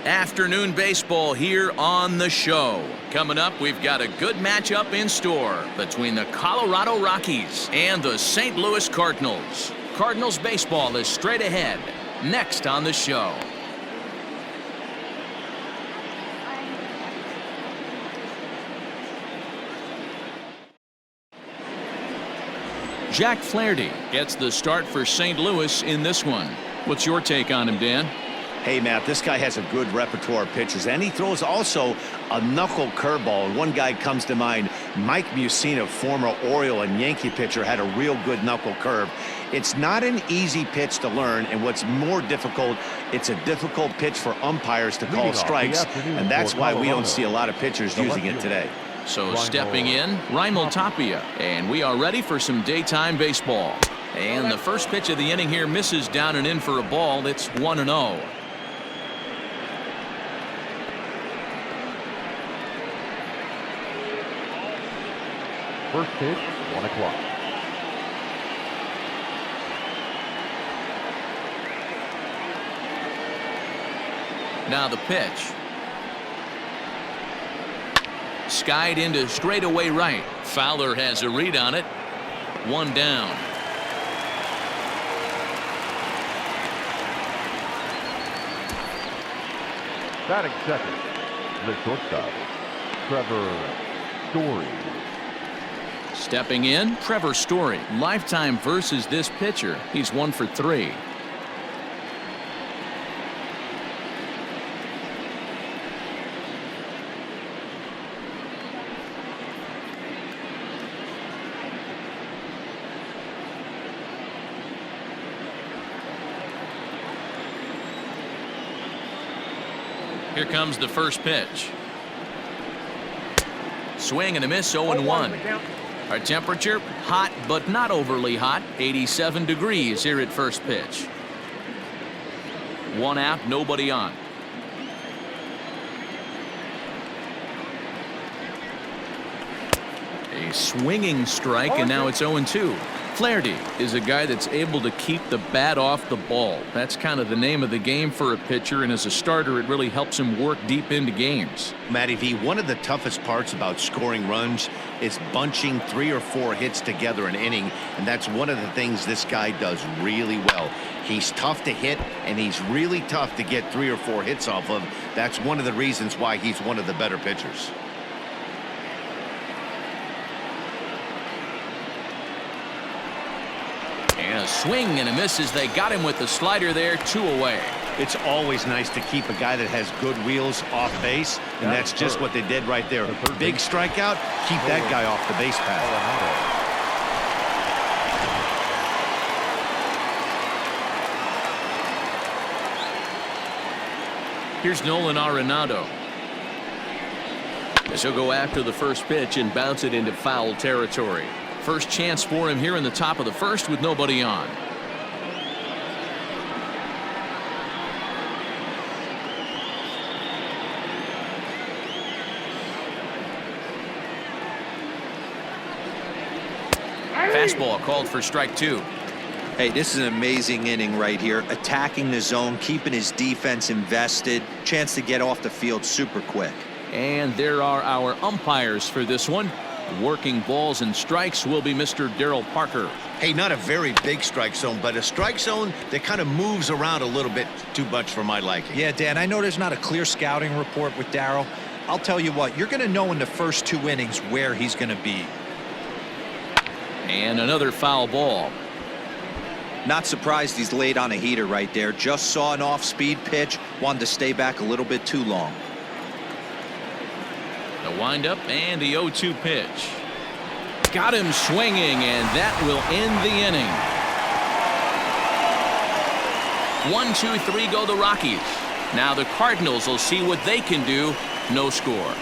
Afternoon baseball here on the show. Coming up, we've got a good matchup in store between the Colorado Rockies and the St. Louis Cardinals. Cardinals baseball is straight ahead. Next on the show. Jack Flaherty gets the start for St. Louis in this one. What's your take on him, Dan? Hey, Matt, this guy has a good repertoire of pitches, and he throws also a knuckle curveball. And one guy comes to mind, Mike Mussina, former Oriole and Yankee pitcher, had a real good knuckle curve. It's not an easy pitch to learn, and what's more difficult, it's a difficult pitch for umpires to call strikes, and that's why we don't see a lot of pitchers using it today. So stepping in, Raimel Tapia, and we are ready for some daytime baseball. And the first pitch of the inning here misses down and in for a ball. It's 1-0. First pitch, 1 o'clock. Now the pitch. Skied into straightaway right. Fowler has a read on it. One down. Batting second, the shortstop, Trevor Story. Stepping in, Trevor Story. Lifetime versus this pitcher. He's 1 for 3. Here comes the first pitch. Swing and a miss, 0-1. Our temperature, hot but not overly hot, 87 degrees here at first pitch. One out, nobody on. A swinging strike, and now it's 0-2. Flaherty is a guy that's able to keep the bat off the ball. That's kind of the name of the game for a pitcher, and as a starter, it really helps him work deep into games. Matty V, one of the toughest parts about scoring runs is bunching 3 or 4 hits together an inning, and that's one of the things this guy does really well. He's tough to hit, and he's really tough to get 3 or 4 hits off of. That's one of the reasons why he's one of the better pitchers. And a swing and a miss as they got him with the slider there, 2 away. It's always nice to keep a guy that has good wheels off base, and that's just what they did right there. Big strikeout, keep that guy off the base path. Here's Nolan Arenado. As he'll go after the first pitch and bounce it into foul territory. First chance for him here in the top of the first with nobody on. Fastball called for strike 2. Hey, this is an amazing inning right here. Attacking the zone, keeping his defense invested. Chance to get off the field super quick. And there are our umpires for this one. Working balls and strikes will be Mr. Darryl Parker. Hey, not a very big strike zone, but a strike zone that kind of moves around a little bit too much for my liking. Yeah, Dan, I know there's not a clear scouting report with Darryl. I'll tell you what, you're going to know in the first 2 innings where he's going to be. And another foul ball. Not surprised he's laid on a heater right there. Just saw an off-speed pitch, wanted to stay back a little bit too long. The windup and the 0-2 pitch. Got him swinging, and that will end the inning. 1, 2, 3 go the Rockies. Now the Cardinals will see what they can do. No score.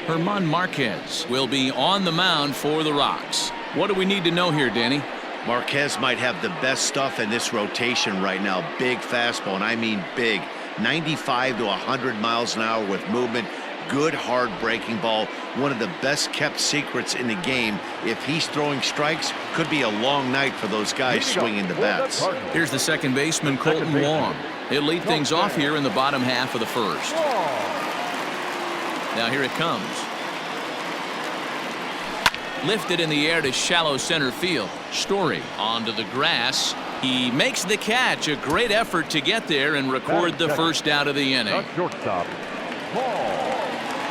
German Marquez will be on the mound for the Rocks. What do we need to know here, Danny? Marquez might have the best stuff in this rotation right now. Big fastball, and I mean big. 95 to 100 miles an hour with movement. good, hard breaking ball. One of the best kept secrets in the game. If he's throwing strikes, could be a long night for those guys swinging the bats. Here's the second baseman, Colton Wong. He'll lead things off here in the bottom half of the first. Now here it comes. Lifted in the air to shallow center field. Story onto the grass. He makes the catch. A great effort to get there and record the first out of the inning.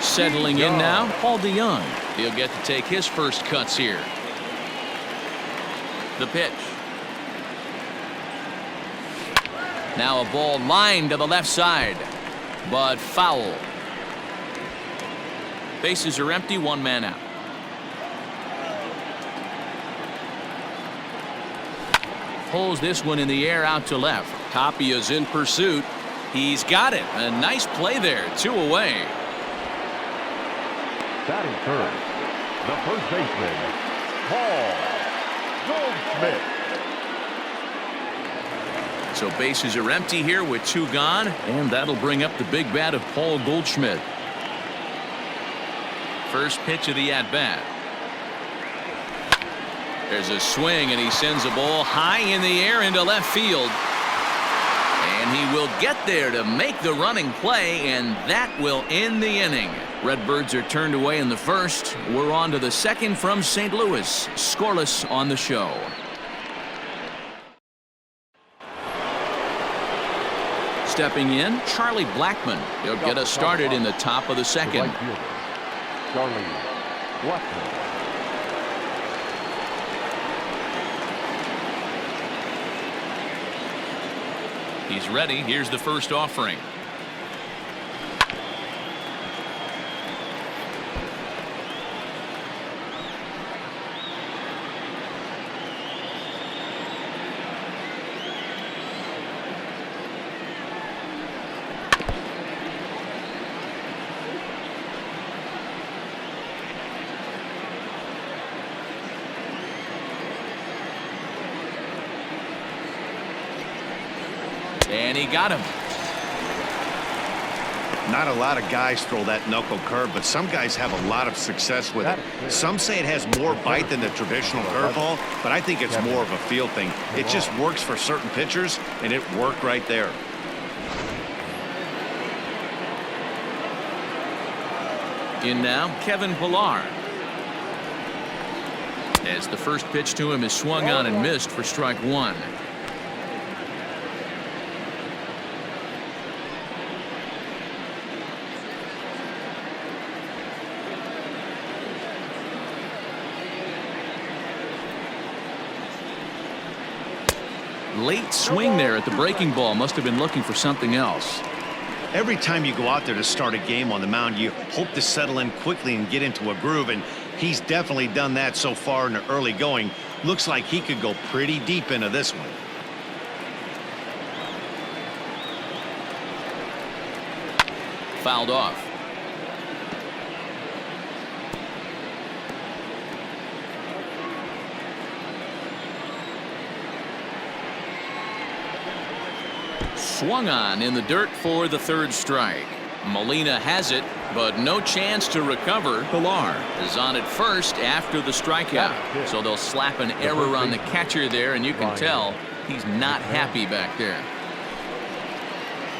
Settling in now, Paul DeYoung. He'll get to take his first cuts here. The pitch. Now a ball lined to the left side, but foul. Bases are empty, one man out. Pulls this one in the air out to left. Tapia's in pursuit. He's got it. A nice play there. 2 away. Batting third, the first baseman, Paul Goldschmidt. So bases are empty here with 2 gone, and that'll bring up the big bat of Paul Goldschmidt. First pitch of the at-bat. There's a swing, and he sends a ball high in the air into left field. And he will get there to make the running play, and that will end the inning. Redbirds are turned away in the first. We're on to the second from St. Louis. Scoreless on the show. Stepping in, Charlie Blackmon. He'll get us started in the top of the second. Charlie Blackmon. He's ready. Here's the first offering. And he got him. Not a lot of guys throw that knuckle curve, but some guys have a lot of success with it. Some say it has more bite than the traditional curveball, but I think it's more of a feel thing. It just works for certain pitchers, and it worked right there. In now, Kevin Pillar. As the first pitch to him is swung on and missed for strike 1. Late swing there at the breaking ball. Must have been looking for something else. Every time you go out there to start a game on the mound, you hope to settle in quickly and get into a groove, and he's definitely done that so far in the early going. Looks like he could go pretty deep into this one. Fouled off. Swung on in the dirt for the third strike. Molina has it, but no chance to recover. Pillar is on at first after the strikeout. So they'll slap an error on the catcher there, and you can tell he's not happy back there.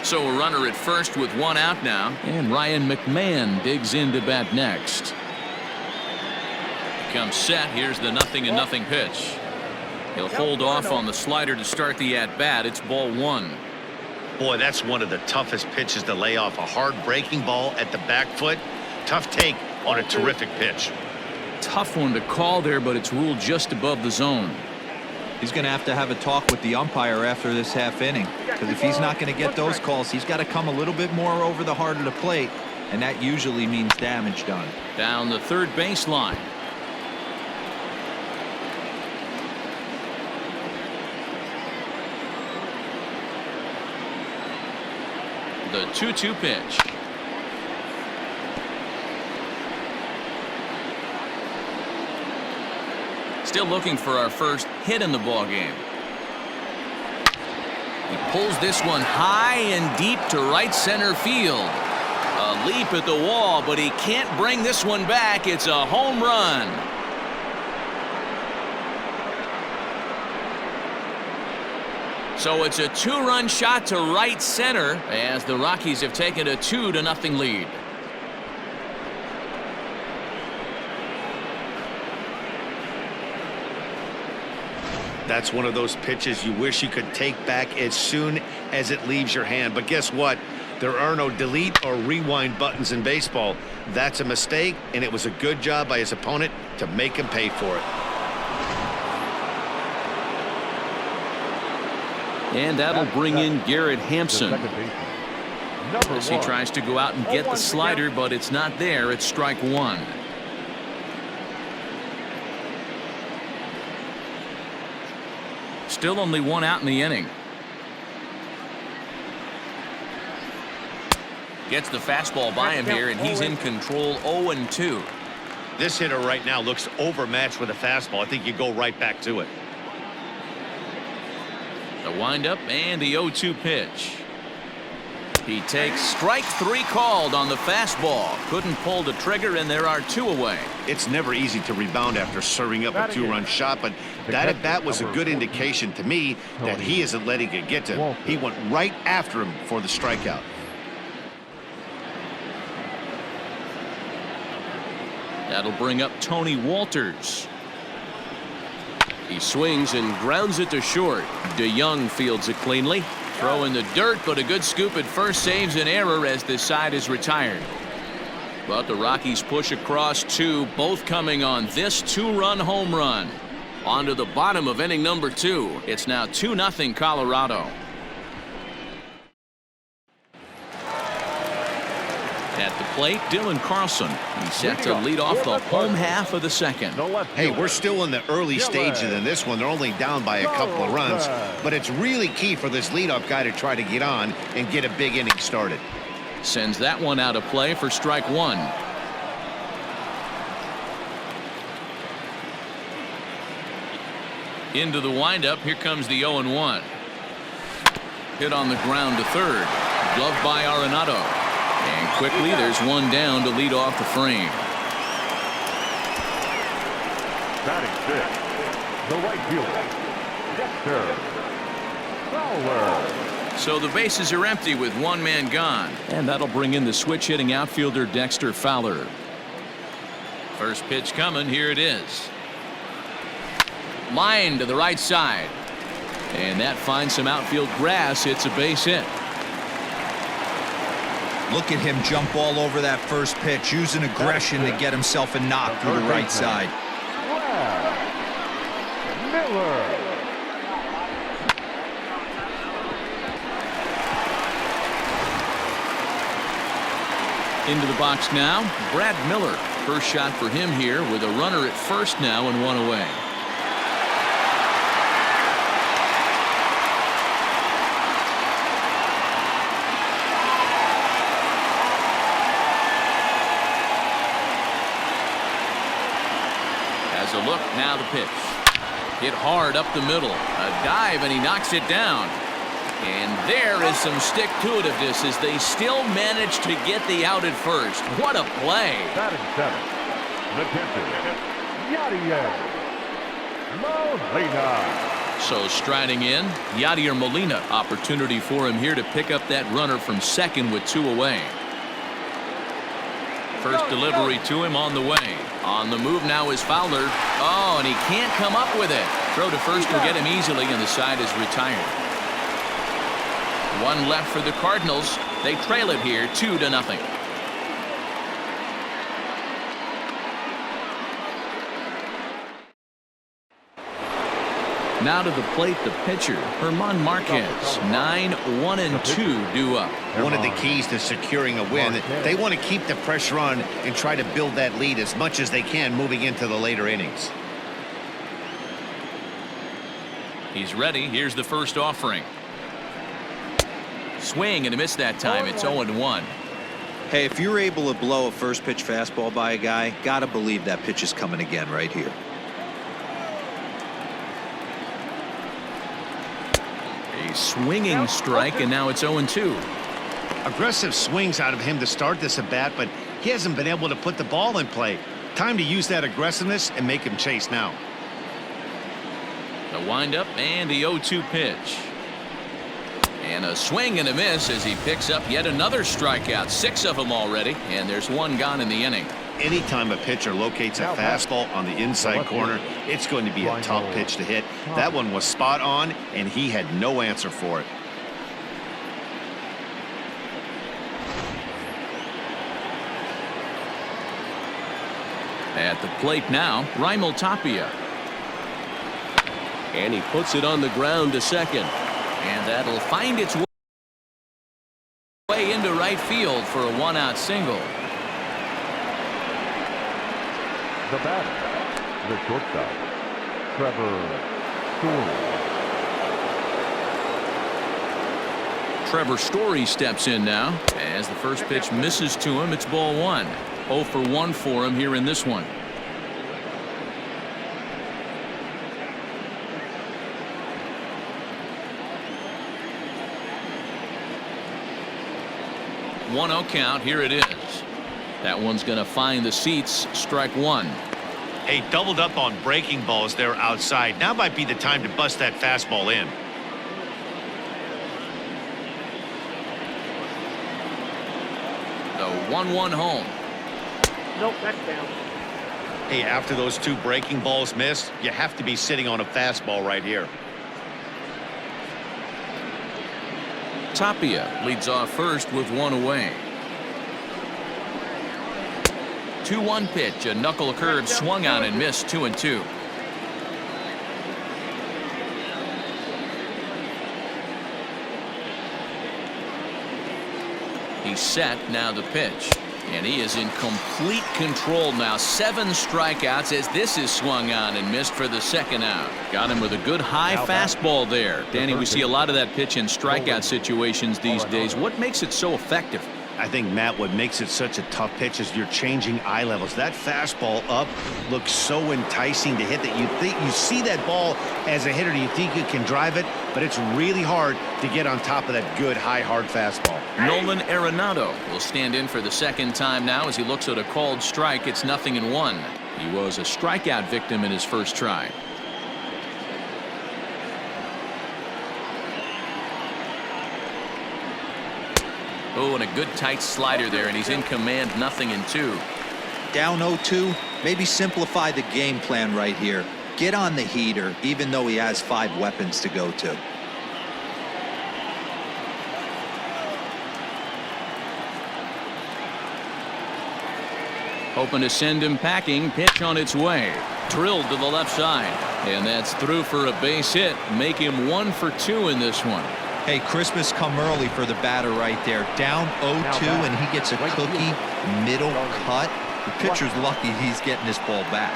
So a runner at first with 1 out now, and Ryan McMahon digs in to bat next. Comes set. Here's the 0-0 pitch. He'll hold off on the slider to start the at-bat. It's ball 1. Boy, that's one of the toughest pitches to lay off. A hard breaking ball at the back foot. Tough take on a terrific pitch. Tough one to call there, but it's ruled just above the zone. He's going to have a talk with the umpire after this half inning, because if he's not going to get those calls, he's got to come a little bit more over the heart of the plate, and that usually means damage done. Down the third baseline. The 2-2 pitch. Still looking for our first hit in the ball game. He pulls this one high and deep to right center field. A leap at the wall, but he can't bring this one back. It's a home run. So it's a 2-run shot to right center as the Rockies have taken a 2-0 lead. That's one of those pitches you wish you could take back as soon as it leaves your hand. But guess what? There are no delete or rewind buttons in baseball. That's a mistake, and it was a good job by his opponent to make him pay for it. And that'll bring in Garrett Hampson. As he tries to go out and get the slider, but it's not there. It's strike one. Still only one out in the inning. Gets the fastball by him here, and he's in control. 0-2. This hitter right now looks overmatched with a fastball. I think you go right back to it. The windup and the 0-2 pitch. He takes strike 3 called on the fastball. Couldn't pull the trigger, and there are 2 away. It's never easy to rebound after serving up a 2-run shot, but that at bat was a good indication to me that he isn't letting it get to him. He went right after him for the strikeout. That'll bring up Tony Walters. He swings and grounds it to short. DeYoung fields it cleanly. Throw in the dirt, but a good scoop at first saves an error as this side is retired. But the Rockies push across 2, both coming on this 2-run home run. On to the bottom of inning number 2. It's now 2-0 Colorado. At the plate, Dylan Carlson. He's set to lead off the home half of the second. Hey, we're still in the early stages in this one. They're only down by a couple of runs, but it's really key for this leadoff guy to try to get on and get a big inning started. Sends that one out of play for strike 1. Into the windup. Here comes the 0-1. Hit on the ground to third. Gloved by Arenado. And quickly there's one down to lead off the frame. Batting fifth, the right fielder, Dexter Fowler. So the bases are empty with one man gone. And that'll bring in the switch hitting outfielder Dexter Fowler. First pitch coming. Here it is. Line to the right side. And that finds some outfield grass. It's a base hit. Look at him jump all over that first pitch, using aggression to get himself a knock through the right side. Miller. Into the box now, Brad Miller. First shot for him here with a runner at first now and one away. Has a look, now the pitch. Hit hard up the middle. A dive and he knocks it down. And there is some stick-to-itiveness as they still manage to get the out at first. What a play. Batting seventh, the catcher, Yadier Molina. So striding in, Yadier Molina. Opportunity for him here to pick up that runner from second with 2 away. First delivery to him on the way. On the move now is Fowler. Oh, and he can't come up with it. Throw to first will get him easily, and the side is retired. One left for the Cardinals. They trail it here 2-0. Now to the plate, the pitcher, German Marquez. 9-1-2 due up. One of the keys to securing a win, they want to keep the pressure on and try to build that lead as much as they can moving into the later innings. He's ready. Here's the first offering. Swing and a miss that time. It's 0-1. Hey, if you're able to blow a first pitch fastball by a guy, gotta believe that pitch is coming again right here. A swinging strike, and now it's 0-2. Aggressive swings out of him to start this at bat, but he hasn't been able to put the ball in play. Time to use that aggressiveness and make him chase now. The windup and the 0-2 pitch. And a swing and a miss as he picks up yet another strikeout. 6 of them already, and there's 1 gone in the inning. Anytime a pitcher locates a fastball on the inside corner, it's going to be a tough pitch to hit. That one was spot on, and he had no answer for it. At the plate now, Raimel Tapia. And he puts it on the ground to second. And that'll find its way into right field for a 1-out single. The batter, the shortstop, Trevor Story. Trevor Story steps in now. As the first pitch misses to him, it's ball 1. 0 for 1 for him here in this one. One 0 count. Here it is. That one's going to find the seats. Strike 1. Hey, doubled up on breaking balls there outside. Now might be the time to bust that fastball in. The 1-1 home. Nope, that's down. Hey, after those 2 breaking balls missed, you have to be sitting on a fastball right here. Tapia leads off first with 1 away. 2-1 pitch. A knuckle curve swung on and missed. 2-2. He's set. Now the pitch. And he is in complete control now. 7 strikeouts as this is swung on and missed for the 2nd out. Got him with a good high fastball there. Danny, we see a lot of that pitch in strikeout situations these days. What makes it so effective? I think, Matt, what makes it such a tough pitch is you're changing eye levels. That fastball up looks so enticing to hit that you think you see that ball as a hitter. You think you can drive it, but it's really hard to get on top of that good high hard fastball. Nolan Arenado will stand in for the 2nd time now as he looks at a called strike. It's 0-1. He was a strikeout victim in his first try. Oh, and a good tight slider there, and he's in command. 0-2. Down 0-2. Maybe simplify the game plan right here. Get on the heater, even though he has 5 weapons to go to. Hoping to send him packing. Pitch on its way. Drilled to the left side. And that's through for a base hit. Make him 1 for 2 in this one. Hey, Christmas come early for the batter right there. Down 0-2, and he gets a cookie middle cut. The pitcher's lucky he's getting this ball back.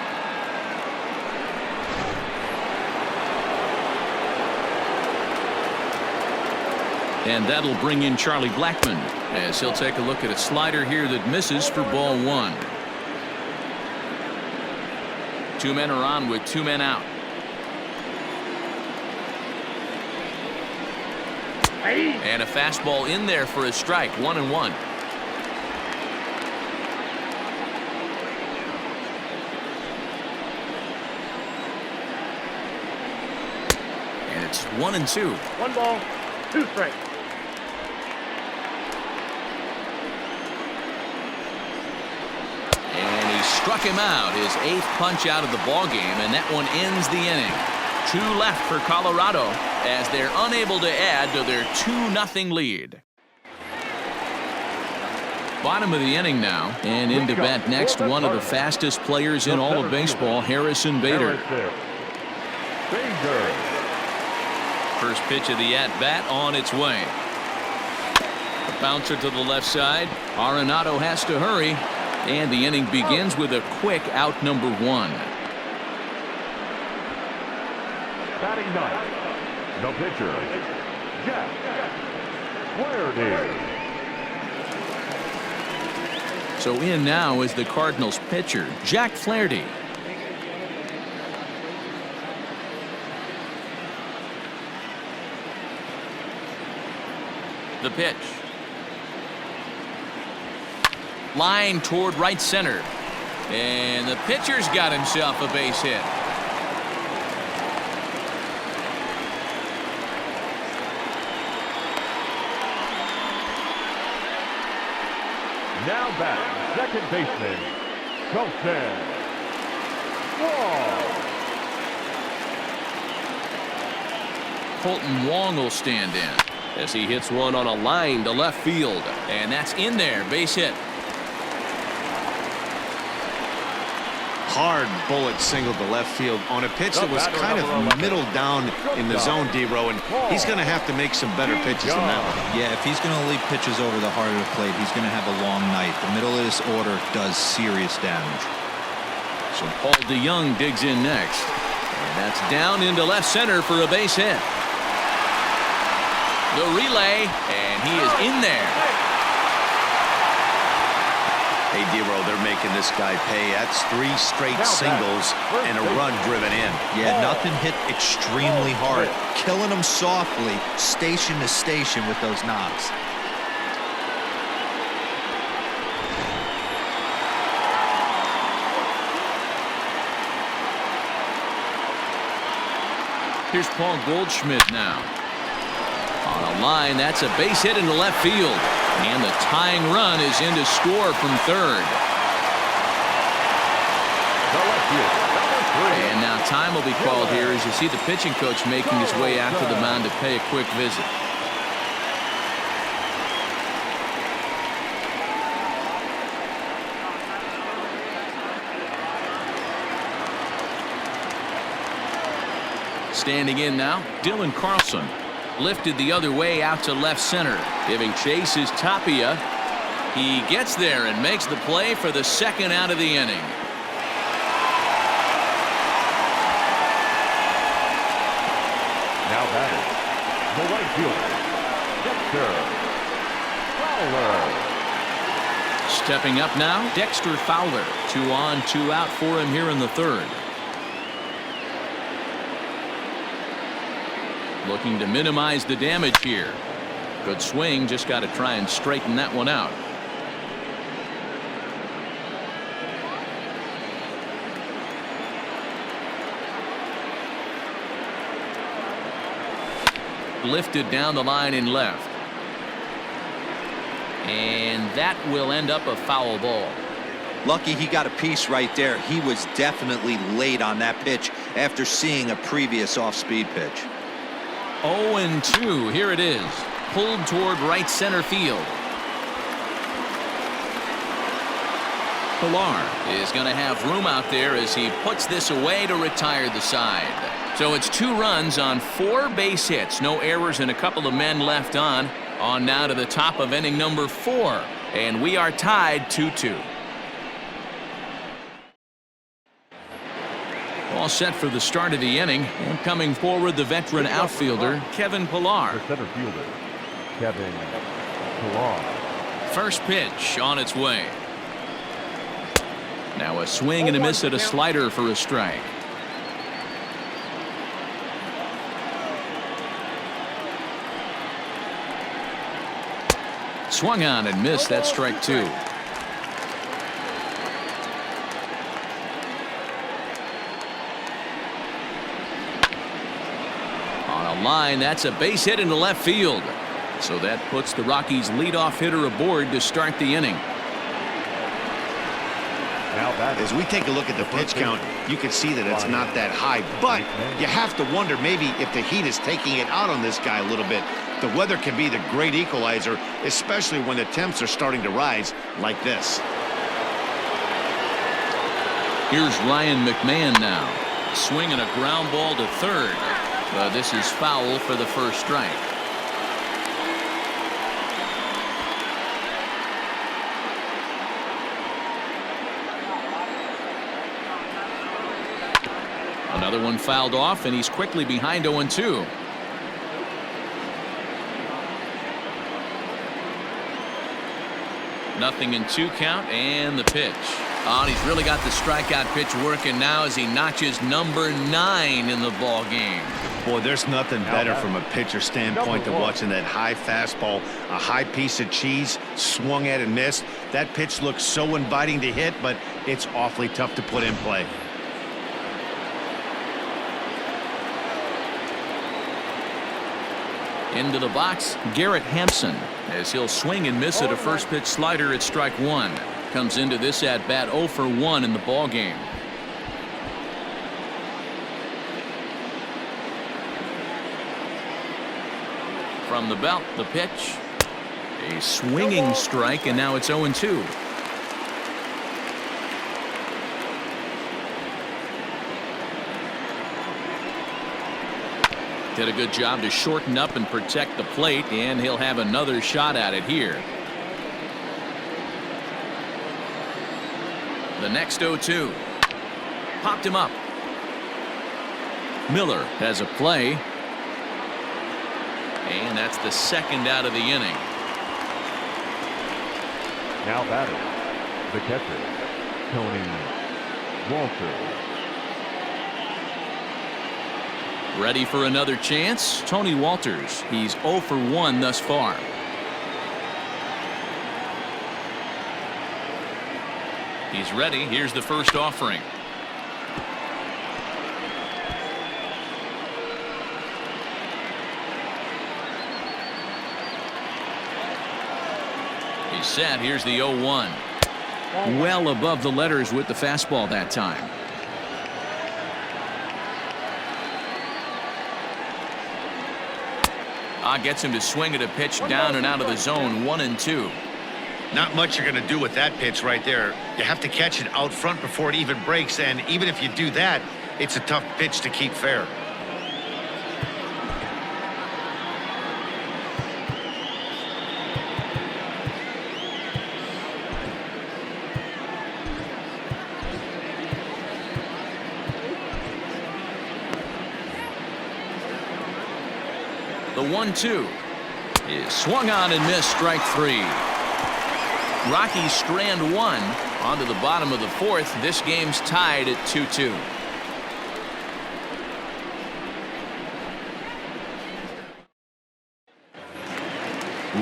And that'll bring in Charlie Blackmon as he'll take a look at a slider here that misses for ball 1. 2 men are on with 2 men out. And a fastball in there for a strike. 1-1. And it's 1-2. 1 ball, 2 strikes. And he struck him out. His 8th punch out of the ball game, and that one ends the inning. 2 left for Colorado as they're unable to add to their 2-0 lead. Bottom of the inning now, and into bat next, one of the fastest players in all of baseball, Harrison Bader. First pitch of the at-bat on its way. A bouncer to the left side. Arenado has to hurry, and the inning begins with a quick out number 1. Batting 9th, the pitcher, Jack Flaherty. So in now is the Cardinals pitcher, Jack Flaherty. The pitch. Line toward right center. And the pitcher's got himself a base hit. Now back, second baseman, Goldschmidt. Colton Wong will stand in as he hits one on a line to left field. And that's in there. Base hit. Hard bullet single to left field on a pitch that was kind of middle down in the zone, D-Row, and he's going to have to make some better pitches than that one. Yeah, if he's going to leave pitches over the heart of the plate, he's going to have a long night. The middle of this order does serious damage. So Paul DeYoung digs in next. And that's down into left center for a base hit. The relay, and he is in there. Hey, D-Row, they're making this guy pay. That's 3 straight singles and a run driven in. Yeah, nothing hit extremely hard. Killing him softly, station to station with those knocks. Here's Paul Goldschmidt now. On a line, that's a base hit into left field. And the tying run is in to score from third. And now time will be called here as you see the pitching coach making his way out to the mound to pay a quick visit. Standing in now, Dylan Carlson. Lifted the other way out to left center. Giving chase is Tapia. He gets there and makes the play for the second out of the inning. Now batting, the right fielder, Dexter Fowler. Stepping up now, Dexter Fowler. 2 on, 2 out for him here in the third. Looking to minimize the damage here. Good swing, just got to try and straighten that one out. Lifted down the line in left. And that will end up a foul ball. Lucky he got a piece right there. He was definitely late on that pitch after seeing a previous off-speed pitch. 0-2. Here it is. Pulled toward right center field. Pilar is going to have room out there as he puts this away to retire the side. So it's 2 runs on 4 base hits. No errors and a couple of men left on. On now to the top of inning number 4. And we are tied 2-2. All set for the start of the inning. And coming forward, the veteran outfielder, Kevin Pilar. The center fielder, Kevin Pilar. First pitch on its way. Now a swing and a miss at a slider for a strike. Swung on and missed. That strike 2. Line, that's a base hit into left field. So that puts the Rockies leadoff hitter aboard to start the inning. Now as we take a look at the pitch count, you can see that it's not that high, but you have to wonder maybe if the heat is taking it out on this guy a little bit. The weather can be the great equalizer, especially when the temps are starting to rise like this. Here's Ryan McMahon now. Swinging a ground ball to third. This is foul for the first strike. Another one fouled off, and he's quickly behind 0-2. Nothing in 2 count, and the pitch. Oh, and he's really got the strikeout pitch working now as he notches number 9 in the ball game. Boy, there's nothing better from a pitcher standpoint than watching that high fastball, a high piece of cheese, swung at and missed. That pitch looks so inviting to hit, but it's awfully tough to put in play. Into the box, Garrett Hampson, as he'll swing and miss at a first pitch slider at strike one. Comes into this at bat 0 for 1 in the ball game. From the belt, the pitch. A swinging strike, and now it's 0-2. Did a good job to shorten up and protect the plate, and he'll have another shot at it here. The next 0-2. Popped him up. Miller has a play. And that's the second out of the inning. Now batting, the catcher, Tony Walters. Ready for another chance? Tony Walters. He's 0 for 1 thus far. He's ready. Here's the first offering. He's set. Here's the 0-1. Well above the letters with the fastball that time. Gets him to swing at a pitch down and out of the zone. 1-2. Not much you're going to do with that pitch right there. You have to catch it out front before it even breaks, and even if you do that, it's a tough pitch to keep fair. The 1-2 is swung on and missed. Strike three. Rockies strand one. Onto the bottom of the fourth. This game's tied at 2-2.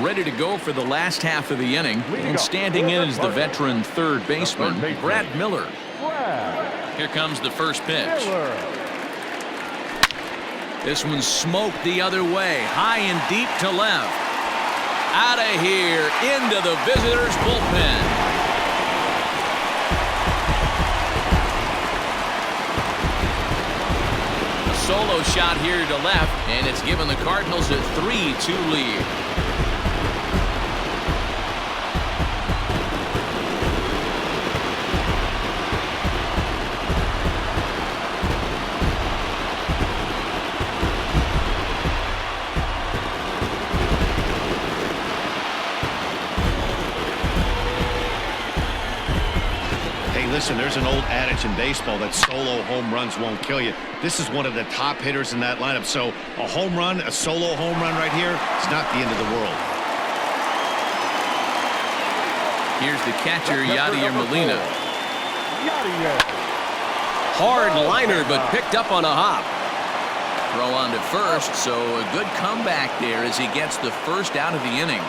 Ready to go for the last half of the inning, and standing in is the veteran third baseman, Brad Miller. Here comes the first pitch. This one's smoked the other way, high and deep to left. Out of here, into the visitors' bullpen. A solo shot here to left, and it's given the Cardinals a 3-2 lead. Listen, there's an old adage in baseball that solo home runs won't kill you. This is one of the top hitters in that lineup. So a home run, a solo home run right here, it's not the end of the world. Here's the catcher, Yadier Molina. Hard liner, but picked up on a hop. Throw on to first, so a good comeback there as he gets the first out of the inning.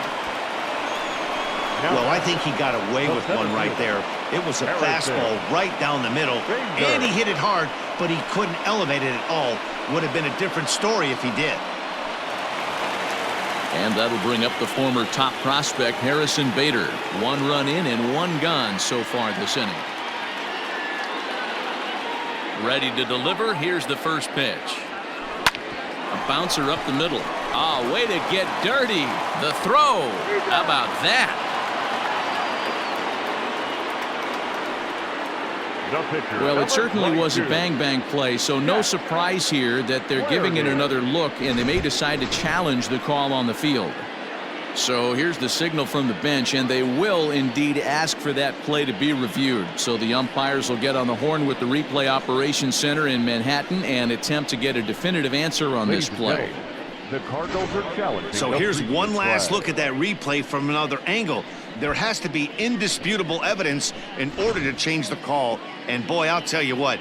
Well, I think he got away with one right there. It was a fastball right down the middle, and he hit it hard, but he couldn't elevate it at all. Would have been a different story if he did. And that'll bring up the former top prospect, Harrison Bader. 1 run in and 1 gone so far this inning. Ready to deliver. Here's the first pitch. A bouncer up the middle. Way to get dirty. The throw. How about that? Well, it certainly was a bang-bang play, so no surprise here that they're giving it another look, and they may decide to challenge the call on the field. So here's the signal from the bench, and they will indeed ask for that play to be reviewed. So the umpires will get on the horn with the replay operations center in Manhattan and attempt to get a definitive answer on this play. The Cardinals are challenging. So here's one last look at that replay from another angle. There has to be indisputable evidence in order to change the call. And boy, I'll tell you what,